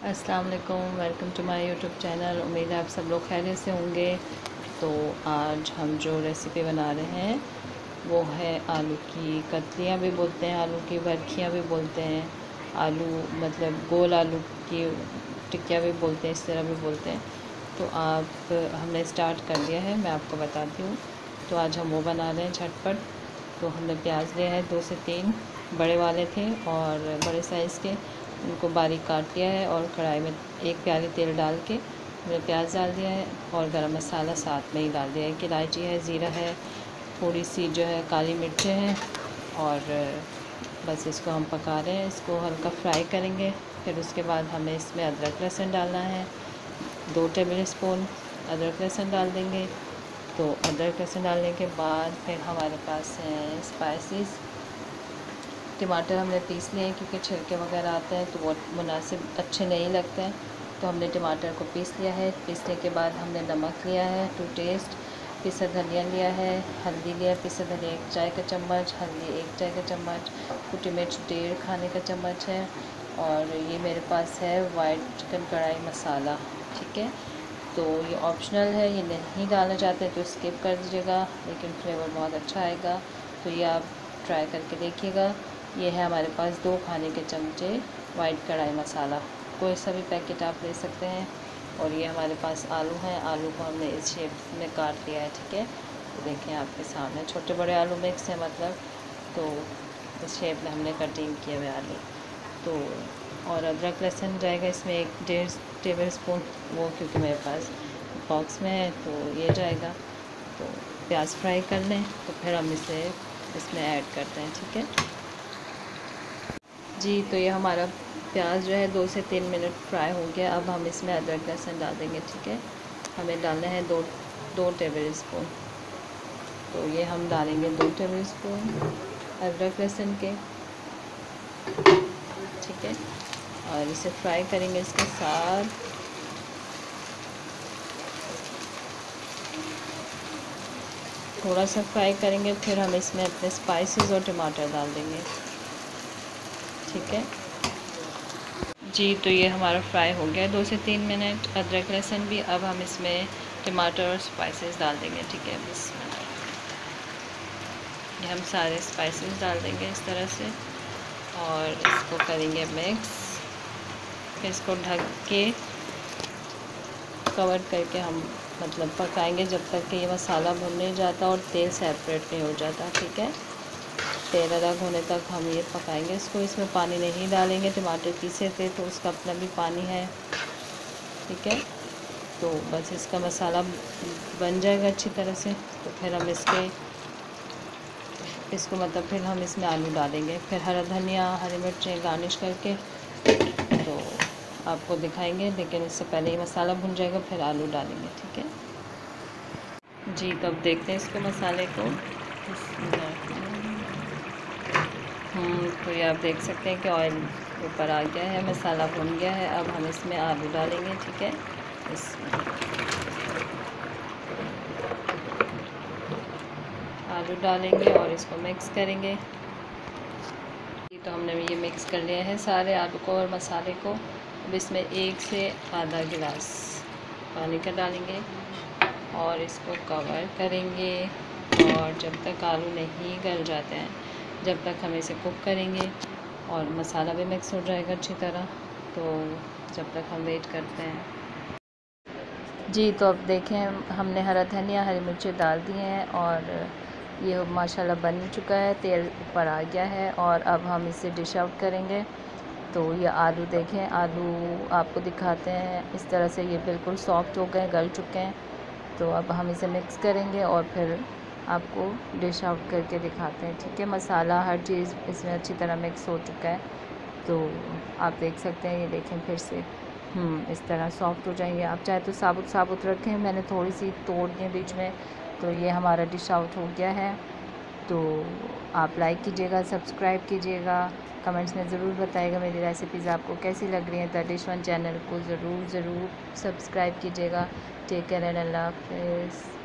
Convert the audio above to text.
अस्सलाम वालेकुम, welcome to my YouTube channel. उम्मीद है आप सब लोग खैरियत से होंगे। तो आज हम जो रेसिपी बना रहे हैं वो है आलू की कतलियाँ भी बोलते हैं, आलू की बरखियाँ भी बोलते हैं, आलू मतलब गोल आलू की टिक्कियाँ भी बोलते हैं, इस तरह भी बोलते हैं। तो आप हमने स्टार्ट कर दिया है, मैं आपको बताती हूँ। तो आज हम वो बना रहे हैं झटपट। तो हमने प्याज लिया है 2 से 3 बड़े वाले थे और बड़े साइज़ के, उनको बारीक काट लिया है और कढ़ाई में 1 प्याली तेल डाल के हमने प्याज डाल दिया है और गरम मसाला साथ में ही डाल दिया है। एक इलायची है, ज़ीरा है, थोड़ी सी जो है काली मिर्चें हैं और बस इसको हम पका रहे हैं। इसको हल्का फ्राई करेंगे। फिर उसके बाद हमें इसमें अदरक लहसुन डालना है। 2 टेबल स्पून अदरक लहसुन डाल देंगे। तो अदरक लहसुन डालने के बाद फिर हमारे पास हैं स्पाइसेस। टमाटर हमने पीस लिए हैं क्योंकि छिलके वगैरह आते हैं तो वो मुनासिब अच्छे नहीं लगते हैं। तो हमने टमाटर को पीस लिया है। पीसने के बाद हमने नमक लिया है टू टेस्ट, पिसा धनिया लिया है, हल्दी लिया है, पिसा धनिया 1 चाय का चम्मच, हल्दी 1 चाय का चम्मच, कुटी मिर्च 1.5 खाने का चम्मच है और ये मेरे पास है वाइट चिकन कढ़ाई मसाला। ठीक है, तो ये ऑप्शनल है, ये नहीं डालना चाहते तो स्किप कर दीजिएगा, लेकिन फ्लेवर बहुत अच्छा आएगा। तो ये आप ट्राई करके देखिएगा। ये है हमारे पास 2 खाने के चमचे वाइट कढ़ाई मसाला, कोई सा भी पैकेट आप ले सकते हैं। और ये हमारे पास आलू हैं, आलू को हमने इस शेप में काट लिया है। ठीक है, तो देखें आपके सामने छोटे बड़े आलू मिक्स है मतलब, तो इस शेप में हमने कटिंग किए हुए आलू। तो और अदरक लहसुन जाएगा इसमें 1.5 टेबल स्पून, वो क्योंकि मेरे पास बॉक्स में है तो ये जाएगा। तो प्याज फ्राई कर लें तो फिर हम इसे इसमें ऐड करते हैं। ठीक है जी, तो ये हमारा प्याज जो है 2 से 3 मिनट फ्राई हो गया। अब हम इसमें अदरक लहसुन डाल देंगे। ठीक है, हमें डालने हैं दो टेबल स्पून। तो ये हम डालेंगे 2 टेबल स्पून अदरक लहसुन के। ठीक है, और इसे फ्राई करेंगे इसके साथ। थोड़ा सा फ्राई करेंगे, फिर हम इसमें अपने स्पाइसेस और टमाटर डाल देंगे। ठीक है जी, तो ये हमारा फ्राई हो गया 2 से 3 मिनट, अदरक लहसुन भी। अब हम इसमें टमाटर और स्पाइसेस डाल देंगे। ठीक है, बिस्मिल्लाह। ये हम सारे स्पाइसेस डाल देंगे इस तरह से और इसको करेंगे मिक्स। फिर इसको ढक के कवर करके हम मतलब पकाएंगे जब तक कि ये मसाला भुन नहीं जाता और तेल सेपरेट नहीं हो जाता। ठीक है, तेल अलग होने तक हम ये पकाएंगे इसको। इसमें पानी नहीं डालेंगे, टमाटर पीसे थे तो उसका अपना भी पानी है। ठीक है, तो बस इसका मसाला बन जाएगा अच्छी तरह से। तो फिर हम इसको मतलब फिर हम इसमें आलू डालेंगे, फिर हरा धनिया, हरी मिर्चें गार्निश करके तो आपको दिखाएंगे, लेकिन इससे पहले ही मसाला भुन जाएगा, फिर आलू डालेंगे। ठीक है जी, तो अब देखते हैं इसको मसाले को। तो ये आप देख सकते हैं कि ऑयल ऊपर आ गया है, मसाला भुन गया है। अब हम इसमें आलू डालेंगे। ठीक है, इसमें आलू डालेंगे और इसको मिक्स करेंगे। तो हमने ये मिक्स कर लिया है सारे आलू को और मसाले को। अब इसमें 1 से आधा गिलास पानी का डालेंगे और इसको कवर करेंगे और जब तक आलू नहीं गल जाते हैं जब तक हम इसे कुक करेंगे और मसाला भी मिक्स हो जाएगा अच्छी तरह। तो जब तक हम वेट करते हैं जी, तो अब देखें हमने हरा धनिया, हरी मिर्ची डाल दी हैं और ये माशाल्लाह बन चुका है, तेल ऊपर आ गया है। और अब हम इसे डिश आउट करेंगे। तो ये आलू देखें, आलू आपको दिखाते हैं इस तरह से, ये बिल्कुल सॉफ्ट हो गए, गल चुके हैं। तो अब हम इसे मिक्स करेंगे और फिर आपको डिश आउट करके दिखाते हैं। ठीक है, मसाला हर चीज़ इसमें अच्छी तरह मिक्स हो चुका है। तो आप देख सकते हैं, ये देखें फिर से इस तरह सॉफ्ट हो जाएंगे। आप चाहे तो साबुत साबुत रखें, मैंने थोड़ी सी तोड़ दी बीच में। तो ये हमारा डिश आउट हो गया है। तो आप लाइक कीजिएगा, सब्सक्राइब कीजिएगा, कमेंट्स में ज़रूर बताइएगा मेरी रेसिपीज़ आपको कैसी लग रही हैं। द डिश वन चैनल को ज़रूर सब्सक्राइब कीजिएगा। टेक केयर एंड अल्लाह हाफ़िज़।